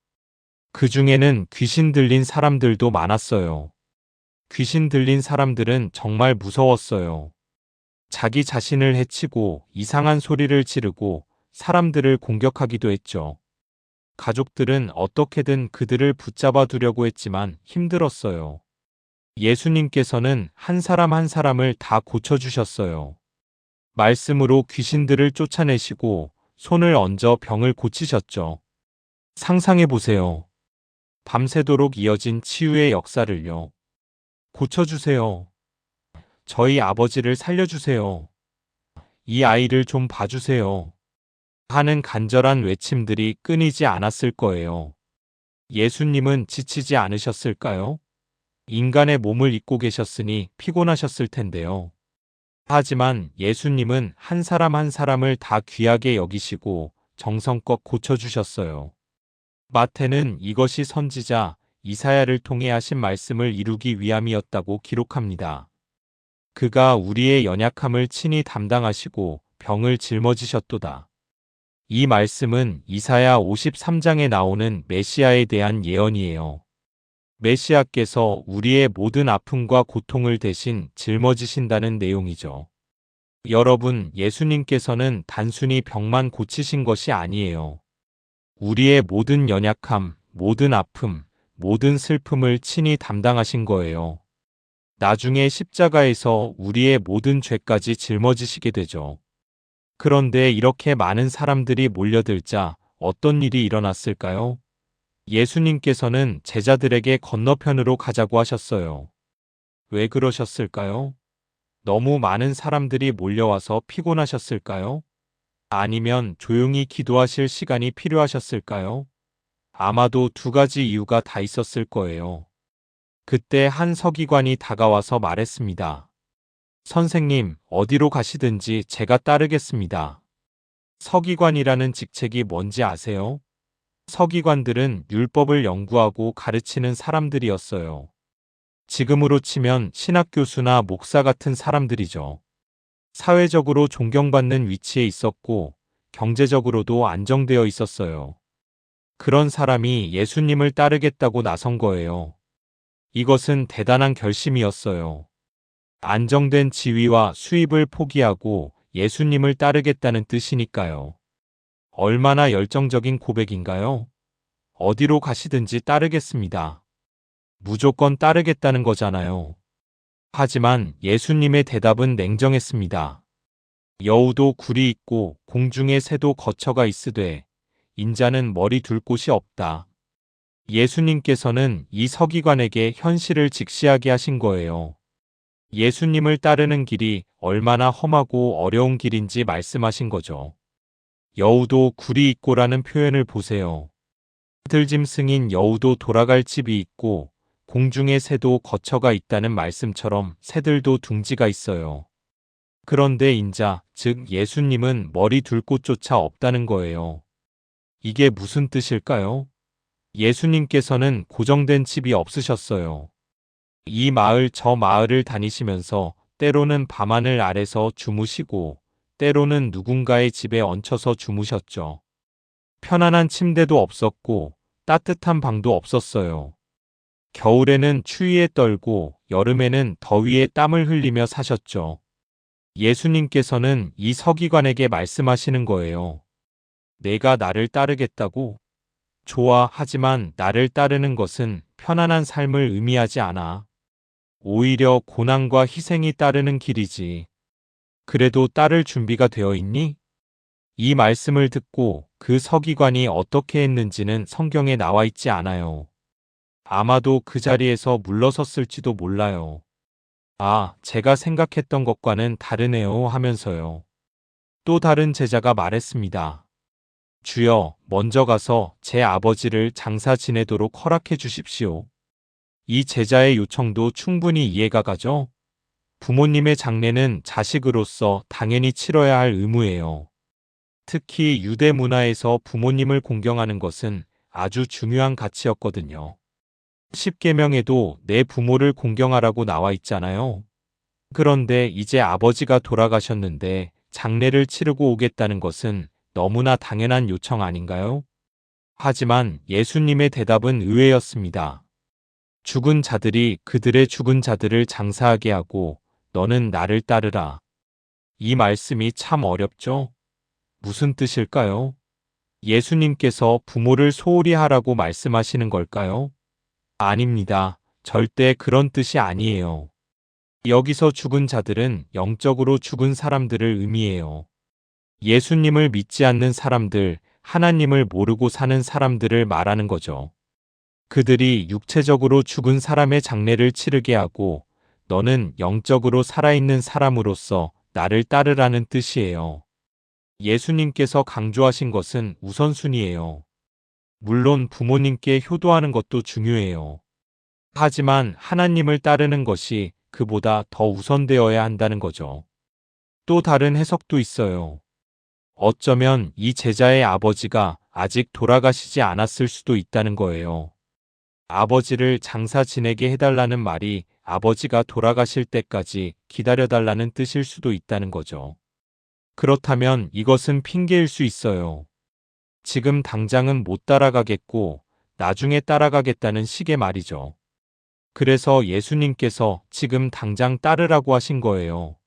그 중에는 귀신 들린 사람들도 많았어요. 귀신 들린 사람들은 정말 무서웠어요. 자기 자신을 해치고 이상한 소리를 지르고 사람들을 공격하기도 했죠. 가족들은 어떻게든 그들을 붙잡아 두려고 했지만 힘들었어요. 예수님께서는 한 사람 한 사람을 다 고쳐주셨어요. 말씀으로 귀신들을 쫓아내시고 손을 얹어 병을 고치셨죠. 상상해 보세요. 밤새도록 이어진 치유의 역사를요. 고쳐주세요. 저희 아버지를 살려주세요. 이 아이를 좀 봐주세요. 하는 간절한 외침들이 끊이지 않았을 거예요. 예수님은 지치지 않으셨을까요? 인간의 몸을 입고 계셨으니 피곤하셨을 텐데요. 하지만 예수님은 한 사람 한 사람을 다 귀하게 여기시고 정성껏 고쳐주셨어요. 마태는 이것이 선지자 이사야를 통해 하신 말씀을 이루기 위함이었다고 기록합니다. 그가 우리의 연약함을 친히 담당하시고 병을 짊어지셨도다. 이 말씀은 이사야 53장에 나오는 메시아에 대한 예언이에요. 메시아께서 우리의 모든 아픔과 고통을 대신 짊어지신다는 내용이죠. 여러분, 예수님께서는 단순히 병만 고치신 것이 아니에요. 우리의 모든 연약함, 모든 아픔, 모든 슬픔을 친히 담당하신 거예요. 나중에 십자가에서 우리의 모든 죄까지 짊어지시게 되죠. 그런데 이렇게 많은 사람들이 몰려들자 어떤 일이 일어났을까요? 예수님께서는 제자들에게 건너편으로 가자고 하셨어요. 왜 그러셨을까요? 너무 많은 사람들이 몰려와서 피곤하셨을까요? 아니면 조용히 기도하실 시간이 필요하셨을까요? 아마도 두 가지 이유가 다 있었을 거예요. 그때 한 서기관이 다가와서 말했습니다. 선생님, 어디로 가시든지 제가 따르겠습니다. 서기관이라는 직책이 뭔지 아세요? 서기관들은 율법을 연구하고 가르치는 사람들이었어요. 지금으로 치면 신학교수나 목사 같은 사람들이죠. 사회적으로 존경받는 위치에 있었고 경제적으로도 안정되어 있었어요. 그런 사람이 예수님을 따르겠다고 나선 거예요. 이것은 대단한 결심이었어요. 안정된 지위와 수입을 포기하고 예수님을 따르겠다는 뜻이니까요. 얼마나 열정적인 고백인가요? 어디로 가시든지 따르겠습니다. 무조건 따르겠다는 거잖아요. 하지만 예수님의 대답은 냉정했습니다. 여우도 굴이 있고 공중의 새도 거처가 있으되 인자는 머리 둘 곳이 없다. 예수님께서는 이 서기관에게 현실을 직시하게 하신 거예요. 예수님을 따르는 길이 얼마나 험하고 어려운 길인지 말씀하신 거죠. 여우도 굴이 있고라는 표현을 보세요. 들짐승인 여우도 돌아갈 집이 있고 공중의 새도 거처가 있다는 말씀처럼 새들도 둥지가 있어요. 그런데 인자, 즉 예수님은 머리 둘 곳조차 없다는 거예요. 이게 무슨 뜻일까요? 예수님께서는 고정된 집이 없으셨어요. 이 마을 저 마을을 다니시면서 때로는 밤하늘 아래서 주무시고 때로는 누군가의 집에 얹혀서 주무셨죠. 편안한 침대도 없었고 따뜻한 방도 없었어요. 겨울에는 추위에 떨고 여름에는 더위에 땀을 흘리며 사셨죠. 예수님께서는 이 서기관에게 말씀하시는 거예요. 내가 나를 따르겠다고? 좋아, 하지만 나를 따르는 것은 편안한 삶을 의미하지 않아. 오히려 고난과 희생이 따르는 길이지. 그래도 따를 준비가 되어 있니? 이 말씀을 듣고 그 서기관이 어떻게 했는지는 성경에 나와 있지 않아요. 아마도 그 자리에서 물러섰을지도 몰라요. 아, 제가 생각했던 것과는 다르네요 하면서요. 또 다른 제자가 말했습니다. 주여, 먼저 가서 제 아버지를 장사 지내도록 허락해 주십시오. 이 제자의 요청도 충분히 이해가 가죠? 부모님의 장례는 자식으로서 당연히 치러야 할 의무예요. 특히 유대 문화에서 부모님을 공경하는 것은 아주 중요한 가치였거든요. 십계명에도 내 부모를 공경하라고 나와 있잖아요. 그런데 이제 아버지가 돌아가셨는데 장례를 치르고 오겠다는 것은 너무나 당연한 요청 아닌가요? 하지만 예수님의 대답은 의외였습니다. 죽은 자들이 그들의 죽은 자들을 장사하게 하고 너는 나를 따르라. 이 말씀이 참 어렵죠? 무슨 뜻일까요? 예수님께서 부모를 소홀히 하라고 말씀하시는 걸까요? 아닙니다. 절대 그런 뜻이 아니에요. 여기서 죽은 자들은 영적으로 죽은 사람들을 의미해요. 예수님을 믿지 않는 사람들, 하나님을 모르고 사는 사람들을 말하는 거죠. 그들이 육체적으로 죽은 사람의 장례를 치르게 하고 너는 영적으로 살아있는 사람으로서 나를 따르라는 뜻이에요. 예수님께서 강조하신 것은 우선순위예요. 물론 부모님께 효도하는 것도 중요해요. 하지만 하나님을 따르는 것이 그보다 더 우선되어야 한다는 거죠. 또 다른 해석도 있어요. 어쩌면 이 제자의 아버지가 아직 돌아가시지 않았을 수도 있다는 거예요. 아버지를 장사 지내게 해달라는 말이 아버지가 돌아가실 때까지 기다려달라는 뜻일 수도 있다는 거죠. 그렇다면 이것은 핑계일 수 있어요. 지금 당장은 못 따라가겠고 나중에 따라가겠다는 식의 말이죠. 그래서 예수님께서 지금 당장 따르라고 하신 거예요.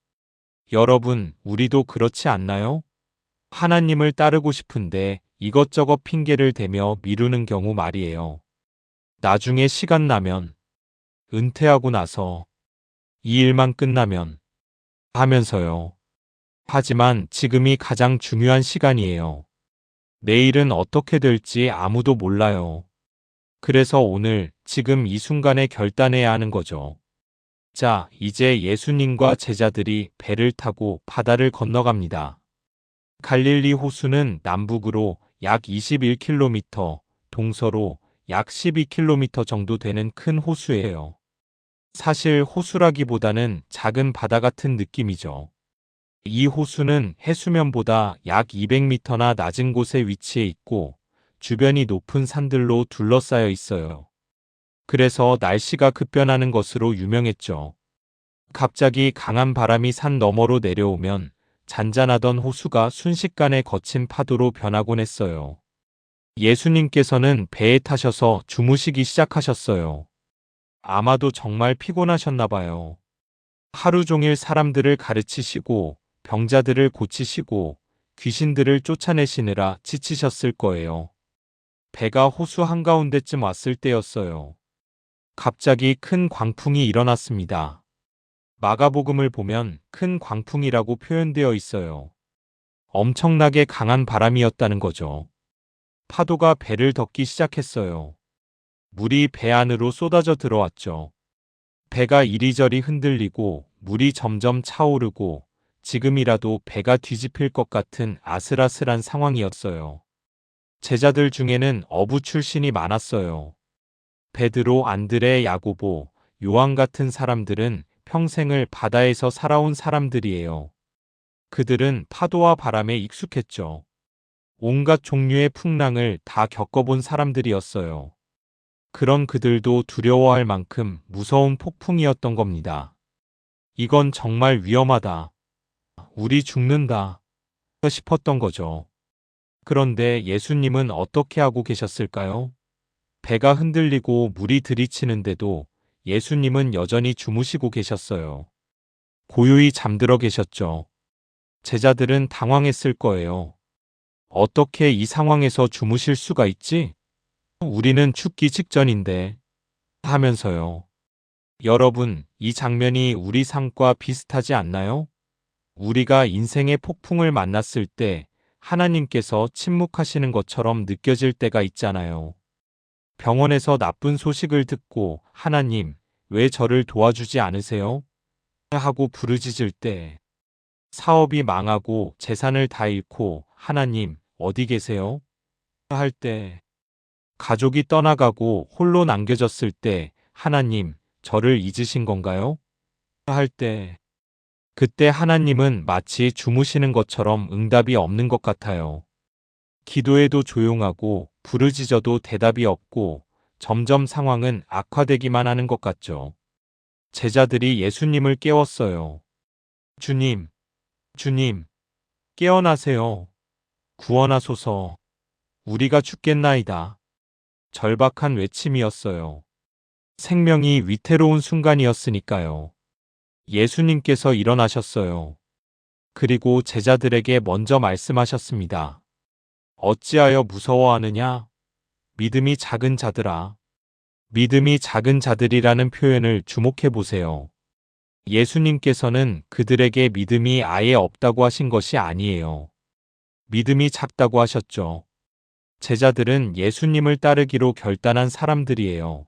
여러분, 우리도 그렇지 않나요? 하나님을 따르고 싶은데 이것저것 핑계를 대며 미루는 경우 말이에요. 나중에 시간 나면, 은퇴하고 나서, 이 일만 끝나면 하면서요. 하지만 지금이 가장 중요한 시간이에요. 내일은 어떻게 될지 아무도 몰라요. 그래서 오늘, 지금 이 순간에 결단해야 하는 거죠. 자, 이제 예수님과 제자들이 배를 타고 바다를 건너갑니다. 갈릴리 호수는 남북으로 약 21km, 동서로 약 12km 정도 되는 큰 호수예요. 사실 호수라기보다는 작은 바다 같은 느낌이죠. 이 호수는 해수면보다 약 200m나 낮은 곳에 위치해 있고 주변이 높은 산들로 둘러싸여 있어요. 그래서 날씨가 급변하는 것으로 유명했죠. 갑자기 강한 바람이 산 너머로 내려오면 잔잔하던 호수가 순식간에 거친 파도로 변하곤 했어요. 예수님께서는 배에 타셔서 주무시기 시작하셨어요. 아마도 정말 피곤하셨나 봐요. 하루 종일 사람들을 가르치시고 병자들을 고치시고 귀신들을 쫓아내시느라 지치셨을 거예요. 배가 호수 한가운데쯤 왔을 때였어요. 갑자기 큰 광풍이 일어났습니다. 마가복음을 보면 큰 광풍이라고 표현되어 있어요. 엄청나게 강한 바람이었다는 거죠. 파도가 배를 덮기 시작했어요. 물이 배 안으로 쏟아져 들어왔죠. 배가 이리저리 흔들리고 물이 점점 차오르고 지금이라도 배가 뒤집힐 것 같은 아슬아슬한 상황이었어요. 제자들 중에는 어부 출신이 많았어요. 베드로, 안드레, 야고보, 요한 같은 사람들은 평생을 바다에서 살아온 사람들이에요. 그들은 파도와 바람에 익숙했죠. 온갖 종류의 풍랑을 다 겪어본 사람들이었어요. 그런 그들도 두려워할 만큼 무서운 폭풍이었던 겁니다. 이건 정말 위험하다. 우리 죽는다. 싶었던 거죠. 그런데 예수님은 어떻게 하고 계셨을까요? 배가 흔들리고 물이 들이치는데도 예수님은 여전히 주무시고 계셨어요. 고요히 잠들어 계셨죠. 제자들은 당황했을 거예요. 어떻게 이 상황에서 주무실 수가 있지? 우리는 죽기 직전인데 하면서요. 여러분, 이 장면이 우리 삶과 비슷하지 않나요? 우리가 인생의 폭풍을 만났을 때 하나님께서 침묵하시는 것처럼 느껴질 때가 있잖아요. 병원에서 나쁜 소식을 듣고 하나님, 왜 저를 도와주지 않으세요? 하고 부르짖을 때, 사업이 망하고 재산을 다 잃고 하나님, 어디 계세요? 할 때, 가족이 떠나가고 홀로 남겨졌을 때 하나님, 저를 잊으신 건가요? 할 때, 그때 하나님은 마치 주무시는 것처럼 응답이 없는 것 같아요. 기도해도 조용하고 부르짖어도 대답이 없고 점점 상황은 악화되기만 하는 것 같죠. 제자들이 예수님을 깨웠어요. 주님, 주님, 깨어나세요. 구원하소서. 우리가 죽겠나이다. 절박한 외침이었어요. 생명이 위태로운 순간이었으니까요. 예수님께서 일어나셨어요. 그리고 제자들에게 먼저 말씀하셨습니다. 어찌하여 무서워하느냐? 믿음이 작은 자들아. 믿음이 작은 자들이라는 표현을 주목해 보세요. 예수님께서는 그들에게 믿음이 아예 없다고 하신 것이 아니에요. 믿음이 작다고 하셨죠. 제자들은 예수님을 따르기로 결단한 사람들이에요.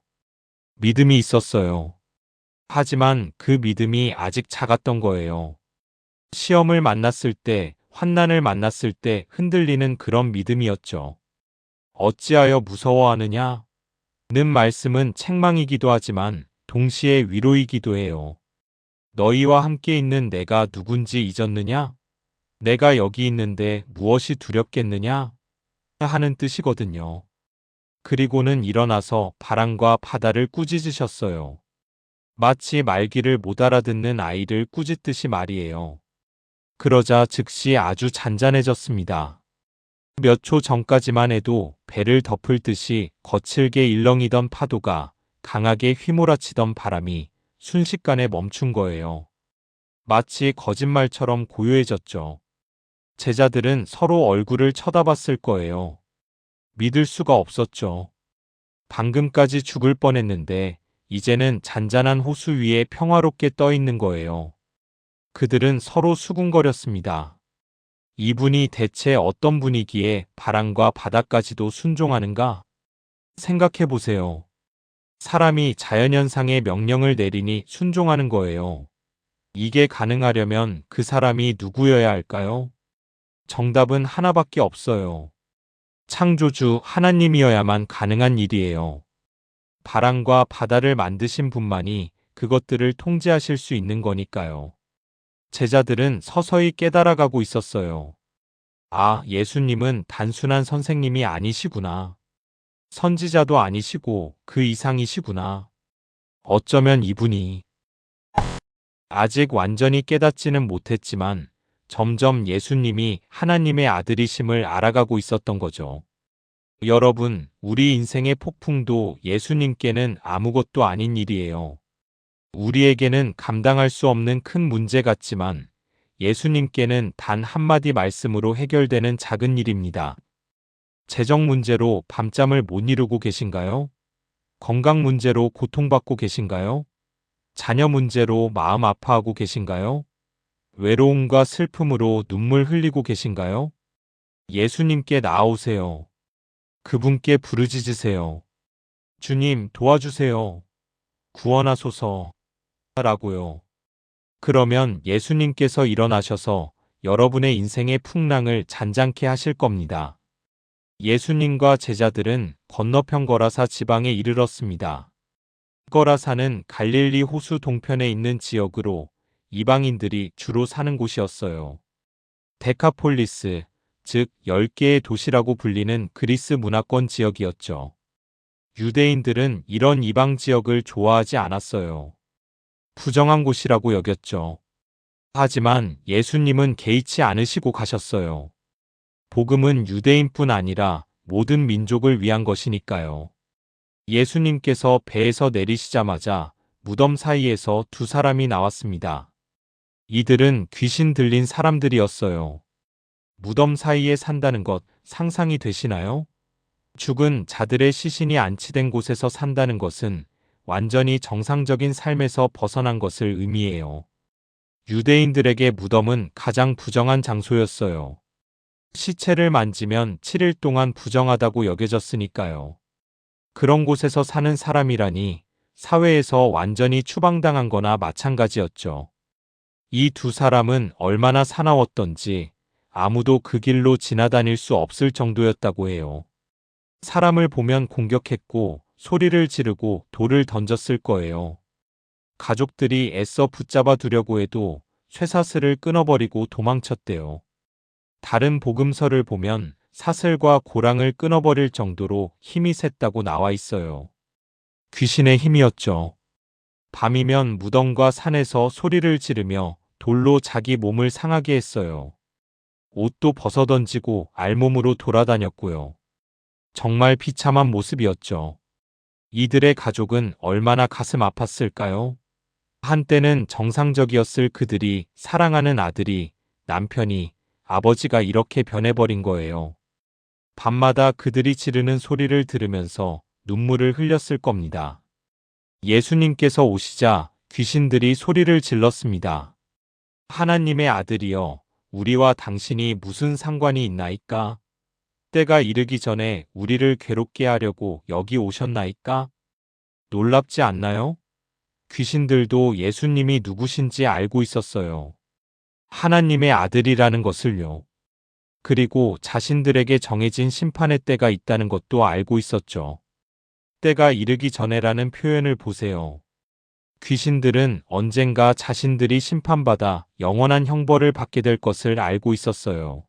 믿음이 있었어요. 하지만 그 믿음이 아직 작았던 거예요. 시험을 만났을 때, 환난을 만났을 때 흔들리는 그런 믿음이었죠. 어찌하여 무서워하느냐? 는 말씀은 책망이기도 하지만 동시에 위로이기도 해요. 너희와 함께 있는 내가 누군지 잊었느냐? 내가 여기 있는데 무엇이 두렵겠느냐? 하는 뜻이거든요. 그리고는 일어나서 바람과 바다를 꾸짖으셨어요. 마치 말귀를 못 알아듣는 아이를 꾸짖듯이 말이에요. 그러자 즉시 아주 잔잔해졌습니다. 몇 초 전까지만 해도 배를 덮을 듯이 거칠게 일렁이던 파도가 강하게 휘몰아치던 바람이 순식간에 멈춘 거예요. 마치 거짓말처럼 고요해졌죠. 제자들은 서로 얼굴을 쳐다봤을 거예요. 믿을 수가 없었죠. 방금까지 죽을 뻔했는데 이제는 잔잔한 호수 위에 평화롭게 떠 있는 거예요. 그들은 서로 수군거렸습니다. 이분이 대체 어떤 분이기에 바람과 바다까지도 순종하는가? 생각해 보세요. 사람이 자연현상의 명령을 내리니 순종하는 거예요. 이게 가능하려면 그 사람이 누구여야 할까요? 정답은 하나밖에 없어요. 창조주 하나님이어야만 가능한 일이에요. 바람과 바다를 만드신 분만이 그것들을 통제하실 수 있는 거니까요. 제자들은 서서히 깨달아가고 있었어요. 아, 예수님은 단순한 선생님이 아니시구나. 선지자도 아니시고 그 이상이시구나. 어쩌면 이분이 아직 완전히 깨닫지는 못했지만 점점 예수님이 하나님의 아들이심을 알아가고 있었던 거죠. 여러분, 우리 인생의 폭풍도 예수님께는 아무것도 아닌 일이에요. 우리에게는 감당할 수 없는 큰 문제 같지만 예수님께는 단 한마디 말씀으로 해결되는 작은 일입니다. 재정 문제로 밤잠을 못 이루고 계신가요? 건강 문제로 고통받고 계신가요? 자녀 문제로 마음 아파하고 계신가요? 외로움과 슬픔으로 눈물 흘리고 계신가요? 예수님께 나아오세요. 그분께 부르짖으세요. 주님, 도와주세요. 구원하소서. 라고요. 그러면 예수님께서 일어나셔서 여러분의 인생의 풍랑을 잔잔케 하실 겁니다. 예수님과 제자들은 건너편 거라사 지방에 이르렀습니다. 거라사는 갈릴리 호수 동편에 있는 지역으로 이방인들이 주로 사는 곳이었어요. 데카폴리스, 즉 10개의 도시라고 불리는 그리스 문화권 지역이었죠. 유대인들은 이런 이방 지역을 좋아하지 않았어요. 부정한 곳이라고 여겼죠. 하지만 예수님은 개의치 않으시고 가셨어요. 복음은 유대인뿐 아니라 모든 민족을 위한 것이니까요. 예수님께서 배에서 내리시자마자 무덤 사이에서 두 사람이 나왔습니다. 이들은 귀신 들린 사람들이었어요. 무덤 사이에 산다는 것 상상이 되시나요? 죽은 자들의 시신이 안치된 곳에서 산다는 것은 완전히 정상적인 삶에서 벗어난 것을 의미해요. 유대인들에게 무덤은 가장 부정한 장소였어요. 시체를 만지면 7일 동안 부정하다고 여겨졌으니까요. 그런 곳에서 사는 사람이라니 사회에서 완전히 추방당한 거나 마찬가지였죠. 이 두 사람은 얼마나 사나웠던지 아무도 그 길로 지나다닐 수 없을 정도였다고 해요. 사람을 보면 공격했고 소리를 지르고 돌을 던졌을 거예요. 가족들이 애써 붙잡아 두려고 해도 쇠사슬을 끊어버리고 도망쳤대요. 다른 복음서를 보면 사슬과 고랑을 끊어버릴 정도로 힘이 셌다고 나와 있어요. 귀신의 힘이었죠. 밤이면 무덤과 산에서 소리를 지르며 돌로 자기 몸을 상하게 했어요. 옷도 벗어던지고 알몸으로 돌아다녔고요. 정말 비참한 모습이었죠. 이들의 가족은 얼마나 가슴 아팠을까요? 한때는 정상적이었을 그들이 사랑하는 아들이, 남편이, 아버지가 이렇게 변해버린 거예요. 밤마다 그들이 지르는 소리를 들으면서 눈물을 흘렸을 겁니다. 예수님께서 오시자 귀신들이 소리를 질렀습니다. 하나님의 아들이여, 우리와 당신이 무슨 상관이 있나이까? 때가 이르기 전에 우리를 괴롭게 하려고 여기 오셨나이까? 놀랍지 않나요? 귀신들도 예수님이 누구신지 알고 있었어요. 하나님의 아들이라는 것을요. 그리고 자신들에게 정해진 심판의 때가 있다는 것도 알고 있었죠. 때가 이르기 전에라는 표현을 보세요. 귀신들은 언젠가 자신들이 심판받아 영원한 형벌을 받게 될 것을 알고 있었어요.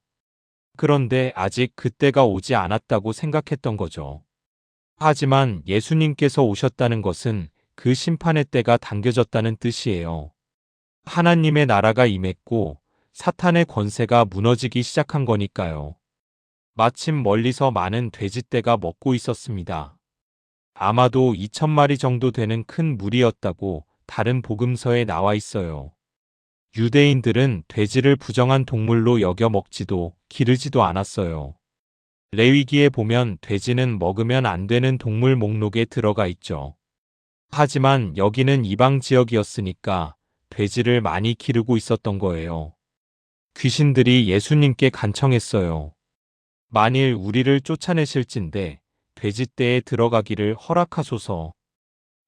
그런데 아직 그때가 오지 않았다고 생각했던 거죠. 하지만 예수님께서 오셨다는 것은 그 심판의 때가 당겨졌다는 뜻이에요. 하나님의 나라가 임했고 사탄의 권세가 무너지기 시작한 거니까요. 마침 멀리서 많은 돼지떼가 먹고 있었습니다. 아마도 2,000마리 정도 되는 큰 무리였다고 다른 복음서에 나와 있어요. 유대인들은 돼지를 부정한 동물로 여겨 먹지도 기르지도 않았어요. 레위기에 보면 돼지는 먹으면 안 되는 동물 목록에 들어가 있죠. 하지만 여기는 이방 지역이었으니까 돼지를 많이 기르고 있었던 거예요. 귀신들이 예수님께 간청했어요. 만일 우리를 쫓아내실진데 돼지떼에 들어가기를 허락하소서.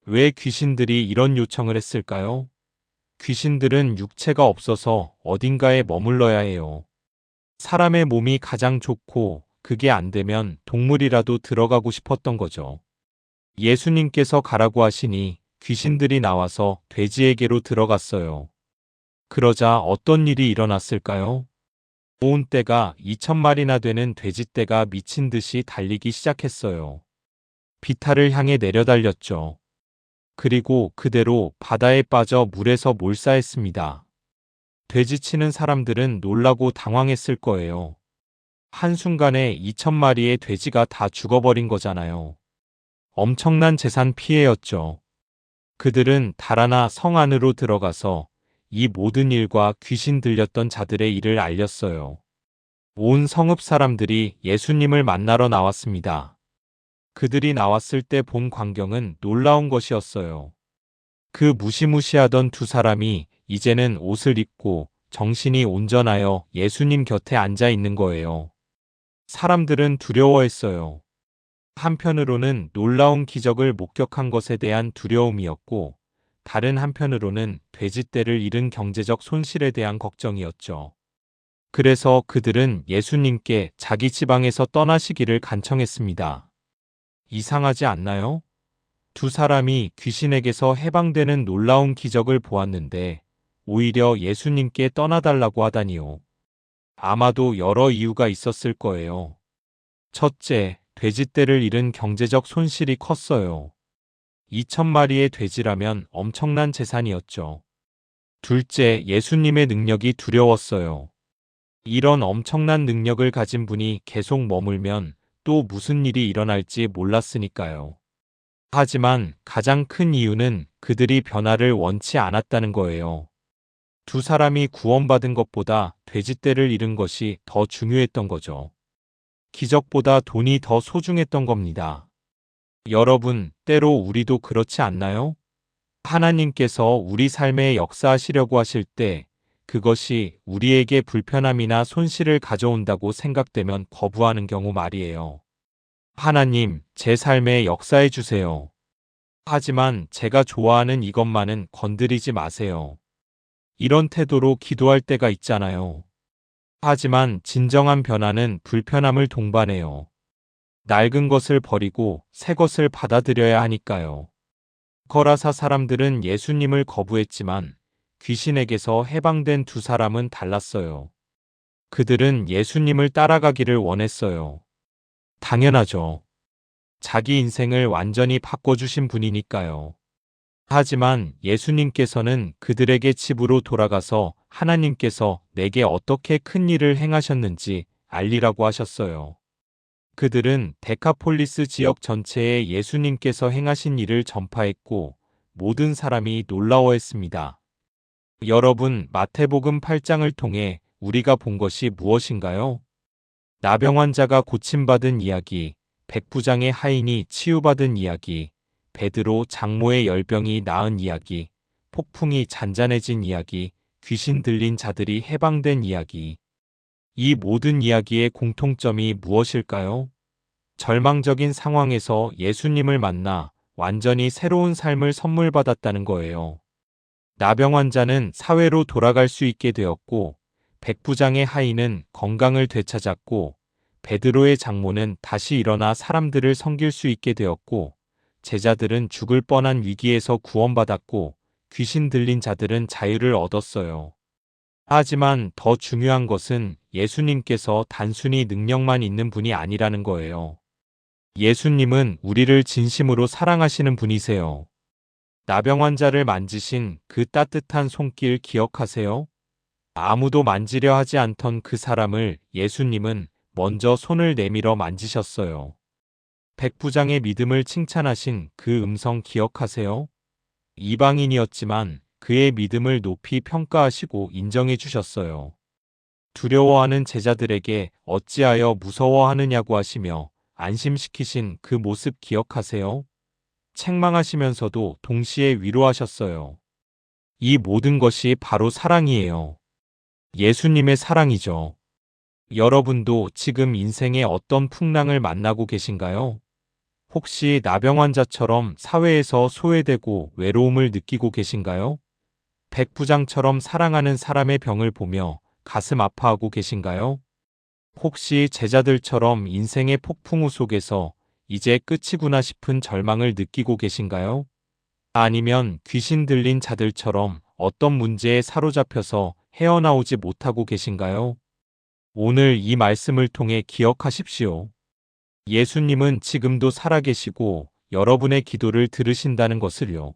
왜 귀신들이 이런 요청을 했을까요? 귀신들은 육체가 없어서 어딘가에 머물러야 해요. 사람의 몸이 가장 좋고 그게 안 되면 동물이라도 들어가고 싶었던 거죠. 예수님께서 가라고 하시니 귀신들이 나와서 돼지에게로 들어갔어요. 그러자 어떤 일이 일어났을까요? 온 떼가 2,000마리나 되는 돼지떼가 미친 듯이 달리기 시작했어요. 비탈을 향해 내려달렸죠. 그리고 그대로 바다에 빠져 물에서 몰사했습니다. 돼지치는 사람들은 놀라고 당황했을 거예요. 한순간에 2,000마리의 돼지가 다 죽어버린 거잖아요. 엄청난 재산 피해였죠. 그들은 달아나 성 안으로 들어가서 이 모든 일과 귀신 들렸던 자들의 일을 알렸어요. 온 성읍 사람들이 예수님을 만나러 나왔습니다. 그들이 나왔을 때 본 광경은 놀라운 것이었어요. 그 무시무시하던 두 사람이 이제는 옷을 입고 정신이 온전하여 예수님 곁에 앉아 있는 거예요. 사람들은 두려워했어요. 한편으로는 놀라운 기적을 목격한 것에 대한 두려움이었고, 다른 한편으로는 돼지떼를 잃은 경제적 손실에 대한 걱정이었죠. 그래서 그들은 예수님께 자기 지방에서 떠나시기를 간청했습니다. 이상하지 않나요? 두 사람이 귀신에게서 해방되는 놀라운 기적을 보았는데 오히려 예수님께 떠나달라고 하다니요. 아마도 여러 이유가 있었을 거예요. 첫째, 돼지떼를 잃은 경제적 손실이 컸어요. 2,000마리의 돼지라면 엄청난 재산이었죠. 둘째, 예수님의 능력이 두려웠어요. 이런 엄청난 능력을 가진 분이 계속 머물면 또 무슨 일이 일어날지 몰랐으니까요. 하지만 가장 큰 이유는 그들이 변화를 원치 않았다는 거예요. 두 사람이 구원받은 것보다 돼지떼를 잃은 것이 더 중요했던 거죠. 기적보다 돈이 더 소중했던 겁니다. 여러분, 때로 우리도 그렇지 않나요? 하나님께서 우리 삶에 역사하시려고 하실 때 그것이 우리에게 불편함이나 손실을 가져온다고 생각되면 거부하는 경우 말이에요. 하나님, 제 삶에 역사해 주세요. 하지만 제가 좋아하는 이것만은 건드리지 마세요. 이런 태도로 기도할 때가 있잖아요. 하지만 진정한 변화는 불편함을 동반해요. 낡은 것을 버리고 새 것을 받아들여야 하니까요. 거라사 사람들은 예수님을 거부했지만 귀신에게서 해방된 두 사람은 달랐어요. 그들은 예수님을 따라가기를 원했어요. 당연하죠. 자기 인생을 완전히 바꿔주신 분이니까요. 하지만 예수님께서는 그들에게 집으로 돌아가서 하나님께서 내게 어떻게 큰 일을 행하셨는지 알리라고 하셨어요. 그들은 데카폴리스 지역 전체에 예수님께서 행하신 일을 전파했고 모든 사람이 놀라워했습니다. 여러분, 마태복음 8장을 통해 우리가 본 것이 무엇인가요? 나병 환자가 고침받은 이야기, 백부장의 하인이 치유받은 이야기, 베드로 장모의 열병이 나은 이야기, 폭풍이 잔잔해진 이야기, 귀신 들린 자들이 해방된 이야기. 이 모든 이야기의 공통점이 무엇일까요? 절망적인 상황에서 예수님을 만나 완전히 새로운 삶을 선물 받았다는 거예요. 나병 환자는 사회로 돌아갈 수 있게 되었고, 백부장의 하인은 건강을 되찾았고, 베드로의 장모는 다시 일어나 사람들을 섬길 수 있게 되었고, 제자들은 죽을 뻔한 위기에서 구원받았고, 귀신 들린 자들은 자유를 얻었어요. 하지만 더 중요한 것은 예수님께서 단순히 능력만 있는 분이 아니라는 거예요. 예수님은 우리를 진심으로 사랑하시는 분이세요. 나병 환자를 만지신 그 따뜻한 손길 기억하세요? 아무도 만지려 하지 않던 그 사람을 예수님은 먼저 손을 내밀어 만지셨어요. 백부장의 믿음을 칭찬하신 그 음성 기억하세요? 이방인이었지만 그의 믿음을 높이 평가하시고 인정해 주셨어요. 두려워하는 제자들에게 어찌하여 무서워하느냐고 하시며 안심시키신 그 모습 기억하세요? 책망하시면서도 동시에 위로하셨어요. 이 모든 것이 바로 사랑이에요. 예수님의 사랑이죠. 여러분도 지금 인생의 어떤 풍랑을 만나고 계신가요? 혹시 나병 환자처럼 사회에서 소외되고 외로움을 느끼고 계신가요? 백부장처럼 사랑하는 사람의 병을 보며 가슴 아파하고 계신가요? 혹시 제자들처럼 인생의 폭풍우 속에서 이제 끝이구나 싶은 절망을 느끼고 계신가요? 아니면 귀신 들린 자들처럼 어떤 문제에 사로잡혀서 헤어나오지 못하고 계신가요? 오늘 이 말씀을 통해 기억하십시오. 예수님은 지금도 살아계시고 여러분의 기도를 들으신다는 것을요.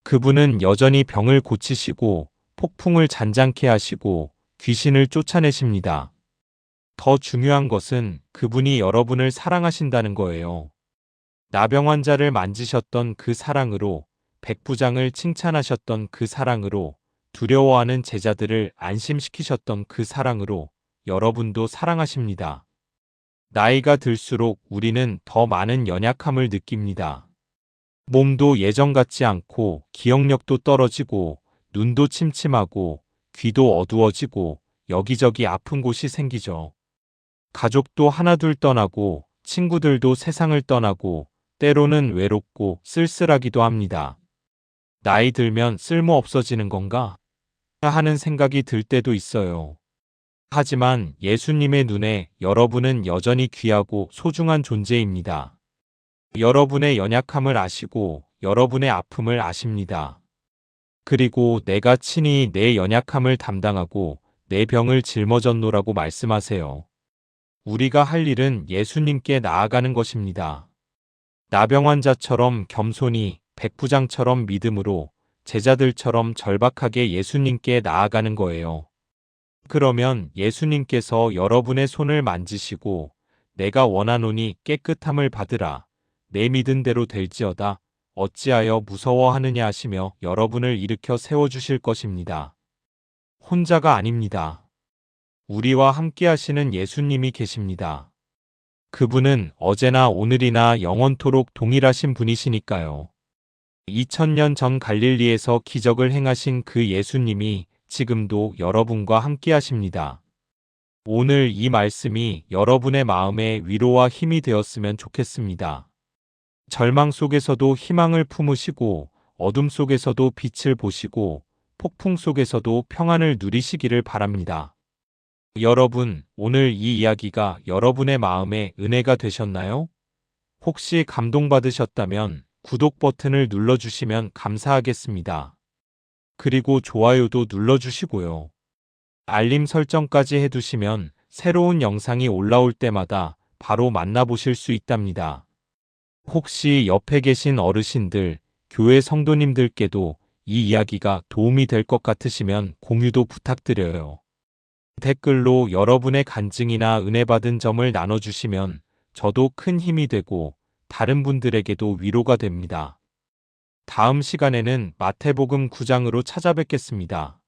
그분은 여전히 병을 고치시고 폭풍을 잔잔케 하시고 귀신을 쫓아내십니다. 더 중요한 것은 그분이 여러분을 사랑하신다는 거예요. 나병 환자를 만지셨던 그 사랑으로, 백부장을 칭찬하셨던 그 사랑으로, 두려워하는 제자들을 안심시키셨던 그 사랑으로 여러분도 사랑하십니다. 나이가 들수록 우리는 더 많은 연약함을 느낍니다. 몸도 예전 같지 않고 기억력도 떨어지고 눈도 침침하고 귀도 어두워지고 여기저기 아픈 곳이 생기죠. 가족도 하나둘 떠나고 친구들도 세상을 떠나고 때로는 외롭고 쓸쓸하기도 합니다. 나이 들면 쓸모 없어지는 건가? 하는 생각이 들 때도 있어요. 하지만 예수님의 눈에 여러분은 여전히 귀하고 소중한 존재입니다. 여러분의 연약함을 아시고 여러분의 아픔을 아십니다. 그리고 내가 친히 내 연약함을 담당하고 내 병을 짊어졌노라고 말씀하세요. 우리가 할 일은 예수님께 나아가는 것입니다. 나병 환자처럼 겸손히, 백부장처럼 믿음으로, 제자들처럼 절박하게 예수님께 나아가는 거예요. 그러면 예수님께서 여러분의 손을 만지시고 내가 원하노니 깨끗함을 받으라. 내 믿은 대로 될지어다. 어찌하여 무서워하느냐 하시며 여러분을 일으켜 세워주실 것입니다. 혼자가 아닙니다. 우리와 함께 하시는 예수님이 계십니다. 그분은 어제나 오늘이나 영원토록 동일하신 분이시니까요. 2000년 전 갈릴리에서 기적을 행하신 그 예수님이 지금도 여러분과 함께 하십니다. 오늘 이 말씀이 여러분의 마음에 위로와 힘이 되었으면 좋겠습니다. 절망 속에서도 희망을 품으시고 어둠 속에서도 빛을 보시고 폭풍 속에서도 평안을 누리시기를 바랍니다. 여러분, 오늘 이 이야기가 여러분의 마음에 은혜가 되셨나요? 혹시 감동받으셨다면 구독 버튼을 눌러주시면 감사하겠습니다. 그리고 좋아요도 눌러주시고요. 알림 설정까지 해두시면 새로운 영상이 올라올 때마다 바로 만나보실 수 있답니다. 혹시 옆에 계신 어르신들, 교회 성도님들께도 이 이야기가 도움이 될 것 같으시면 공유도 부탁드려요. 댓글로 여러분의 간증이나 은혜 받은 점을 나눠주시면 저도 큰 힘이 되고 다른 분들에게도 위로가 됩니다. 다음 시간에는 마태복음 9장으로 찾아뵙겠습니다.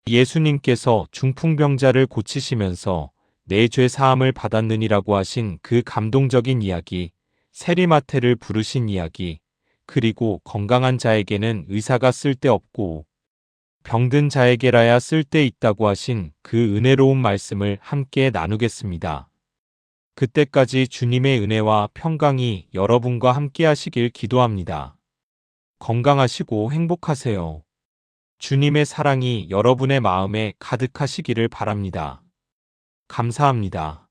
예수님께서 중풍병자를 고치시면서 내 죄 사함을 받았느니라고 하신 그 감동적인 이야기, 세리마태를 부르신 이야기, 그리고 건강한 자에게는 의사가 쓸데없고 병든 자에게라야 쓸데있다고 하신 그 은혜로운 말씀을 함께 나누겠습니다. 그때까지 주님의 은혜와 평강이 여러분과 함께 하시길 기도합니다. 건강하시고 행복하세요. 주님의 사랑이 여러분의 마음에 가득하시기를 바랍니다. 감사합니다.